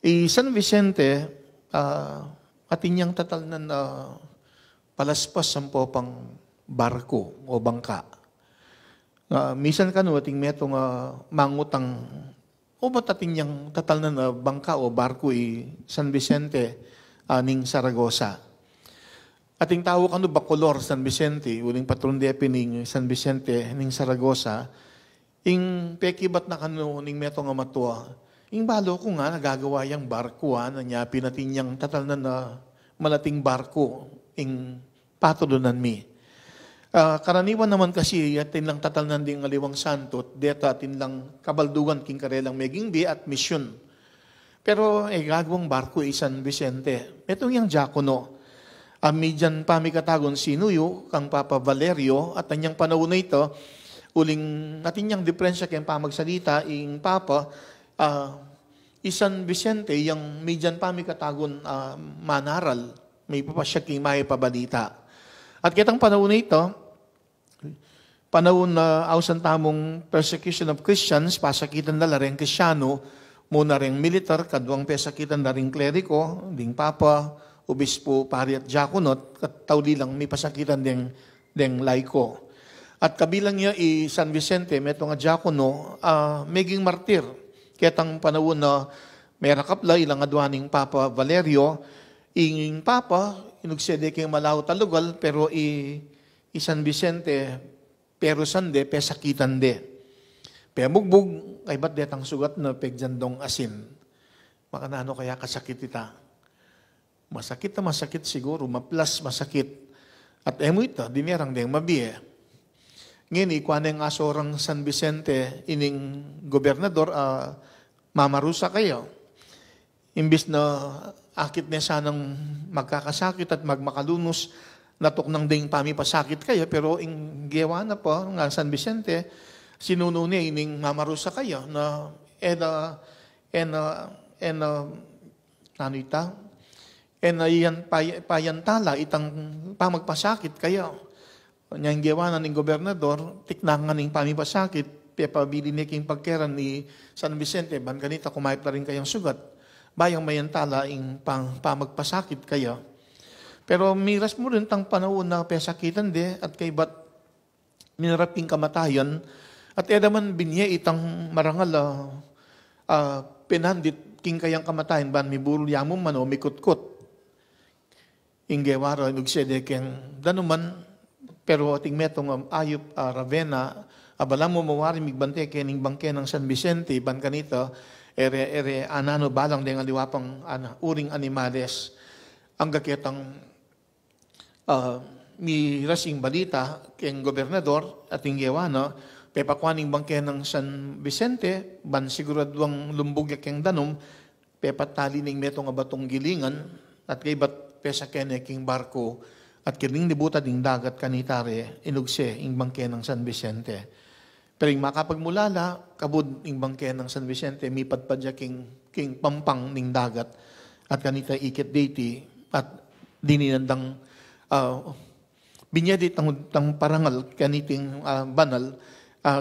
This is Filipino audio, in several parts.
San Vicente, atin niyang tatal na palaspas ang pang barko o bangka. Misan ka no, ating metong mangutang o ba't atin niyang tatal na bangka o barko San Vicente ning Saragossa. Ating tawo ka no, Bacolor, San Vicente, uling patron depe ning San Vicente ning Saragossa, ing pekibat na kano ning metong matua, ing balo ko nga nagagawa yung barko na niya pinatin niyang tatal na malating barko ing patulonan mi. Karaniwan naman kasi atin lang tatal na ding aliwang santo, deta atin lang kabaldugan king karelang meging bi at misyon. Pero gagawang barko San Vicente. Ito yung Diakono. Amidyan pamikatagon sinuyo, kang Papa Valerio, at anyang panahon na ito, uling natin niyang diferensya kayong pamagsalita, ing Papa, San Vicente, yung midyan pamikatagon manaral, may papasya king may pabalita. At kitang panahon na ito, panahon na ausan tamong persecution of Christians, pasakitan na lareng Kristyano, muna ring militar, kadwang pesakitan na ring kleriko, ding Papa, obispo, pari at diakonot, at tawli lang may pasakitan ding laiko. At kabilang niya San Vicente, metong diakono, meging martir. Kitang panahon na may rakapla, ilang adwaning Papa Valerio, ing Papa, inugsede kayong malaw talugal, pero San Vicente, pero sande, pesakitan de. Pemugbog, ay ba't detang sugat na pegjandong asin? Makanano kaya kasakit ita? Masakit na masakit siguro, maplas masakit. At emo ito, dinerang deng mabiye. Ngayon, ikuan ang asorang San Vicente, ining gobernador, mamarusa kayo. Imbis na akit niya sanang magkakasakit at magmakalunos, natok ng ding pamipasakit kayo, pero ing giyawa na po ng San Vicente, sinuno niya ining mamarusa kayo na ano ita? Yan payantala itang pamagpasakit kayo. Niyang giyawa na ning gobernador, tiknangan ning pamipasakit, pepabili niya king pagkeran ni San Vicente, ban ganita kumayip na rin kayong sugat. Bayang mayantala ing pamagpasakit kayo. Pero miras mo rin tang panahon na pesakitan de at kay ba't minaraping kamatayan at edaman binye itang marangal pinandit king kayang kamatayan ban mi burul yamong mano mikutkut. Inggewaro nugsede ken danuman pero ating metong ayop Ravenna abala mo mawari migbante kening bangke ng San Vicente ban kanito ere anano balang deng aliwapang uring animales ang gaketang mi rasing balita keng gobernador at inggewano pepakwaning bangke ng San Vicente ban siguraduang lumbog keng danom pepatali ning metong abatong gilingan at kay bat pesa kene king barko at kining libuta ding dagat kanitare inugse ing bangke ng San Vicente. Pero ing makapagmulala, kabud ing bangke ng San Vicente, mi padpadya king pampang ning dagat at kanita ikit deiti at dininandang binyadi tang parangal kaniting banal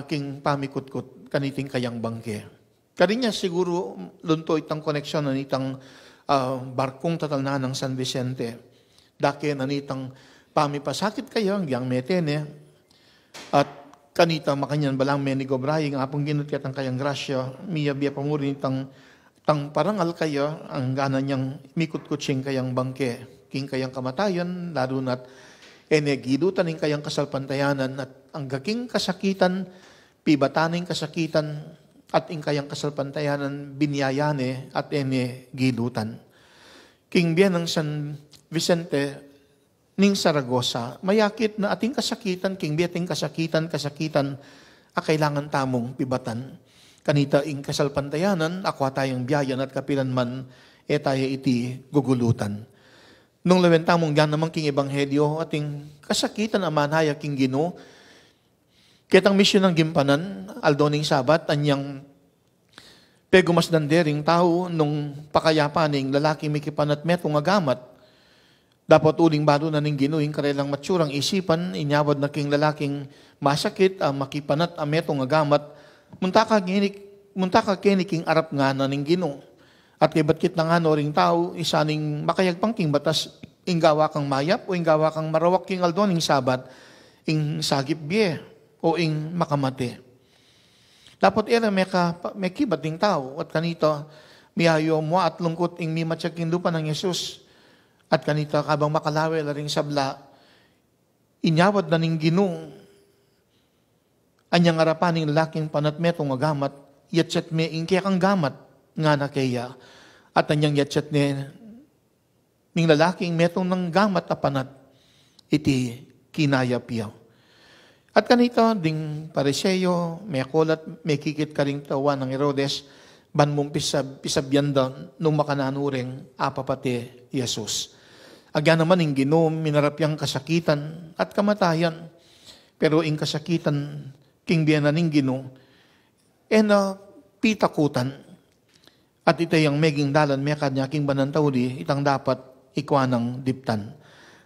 king pamikutkut kaniting kayang bangke. Karinya siguro lunto itang koneksyon na nitang barkong tatal na ng San Vicente. Dake na nitang pamipasakit kayo, ang metene, at kanita makanyan balang menigo braying, apong ginutyat ang kayang grasya, miya-biya pamuri nitang parangal kayo, ang gana niyang mikut-kutsing kayang bangke, king kayang kamatayan, lalo na't gidutan ng kayang kasalpantayanan, at ang gaking kasakitan, pibataning kasakitan, at ing kayang kasalpantayanan binyayane at gidutan. King biyan ng San Vicente ning Saragossa, mayakit na ating kasakitan, king biyating kasakitan, kailangan tamong pibatan. Kanita ing kasalpantayanan, akwa tayong biyayan at kapilan man, tayo iti gugulutan. Nung lawentamong yan naman king ebanghelyo, ating kasakitan amanaya king Ginoo, kitang misyon ng gimpanan, aldoning sabat, anyang pegumas dandering tao nung pakayapaning lalaki mikipan at metong agamat. Dapat uling balo na ning Ginoo ing karelang matsurang isipan, inyawad na king lalaking masakit, makipanat metong agamat, munta ka kiniking arap nga na ning Ginoo. At kay batkit na nga no ring tao, isaning makayagpang king batas, inggawa kang mayap, o inggawa kang marawak king aldon, ing sabat, ing sagip biye, o ing makamate. Dapat era may kibat ding tao, at kanito, miyayo mo at lungkot ing mimatsyag king lupa ng Yesus, at kanito, kabang makalawe laring sabla, inyawad na ning ginung, anyang arapan ning lalaking panatmetong agamat, yatsyat me ing kaya kang gamat, nga na kaya, at anyang yatsyat ning lalaking metong ng gamat apanat, iti kinayapyaw. At kanito, ding pariseyo, may kulat, may kikit ka ring tawa ng Herodes, ban mong pisabyan doon, nung makananuring apapati Yesus. Agyan naman ing ginom, minarapyang kasakitan at kamatayan, pero ing kasakitan, king biyanan ing ginom, pitakutan, at itayang meging dalan, may kanya king banantawdi, itang dapat ikwanang diptan.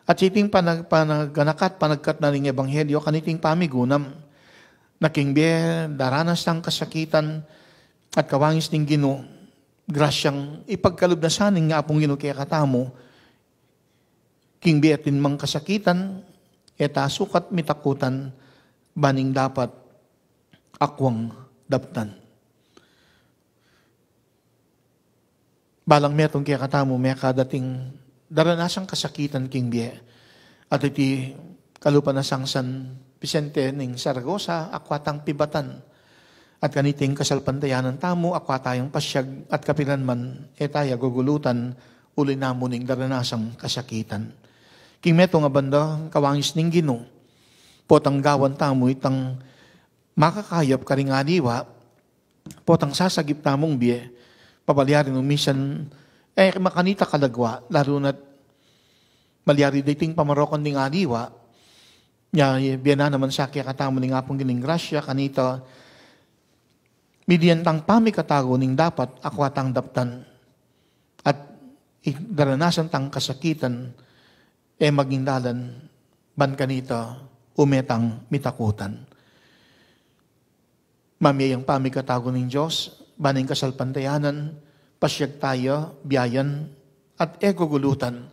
At siting panaganakat, panagkat na ring ebanghelyo, kaniting pamigunam, na king biya, daranas ng kasakitan, at kawangis ning gino, grasyang ipagkalub na saning nga apong gino kaya katamo, king biya tinmang kasakitan, eta sukat mitakutan, baning dapat akwang daptan. Balang metong kaya katamo, may kadating daranasang kasakitan king biye. At iti kalupan na San Vicente ning Saragosa, akwatang pibatan. At kaniting kasalpantayanan tamo, akwatayang pasyag at kapilanman, etaya gugulutan, uli namo ning daranasang kasakitan. King meto nga banda, kawangis ning gino, potang gawan tamo, itang makakayap karing aliwa, potang sasagip tamong biye, pabalyarin umisan, makanita kalagwa, lalo na't malyari dating pamarokon ding aliwa, biya na naman sa kaya katamo ning apong gining grasya, kanita, midiyantang pamikatago ning dapat akwatang daptan, at daranasan tang kasakitan, maging dalan, ban kanita, umetang mitakutan. Mamiyang pamikatago ning Diyos, baning kasalpantayanan, pasyag tayo, biyayan, at egugulutan.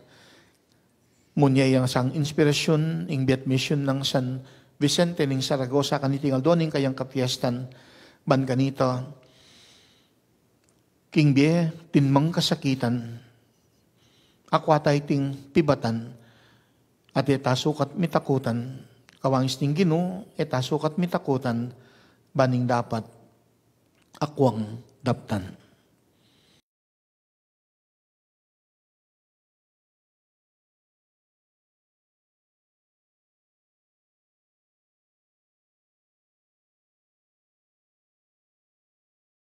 Munya yung sang inspirasyon, ing biat mission ng San Vicente ning Saragosa, kanitingal doon ing kayang kapiestan, ban kanito, king biye, tinmang kasakitan, akwatay ting pibatan, at etasukat mitakutan, kawangis ting gino, etasukat mitakutan, baning dapat akwang daptan.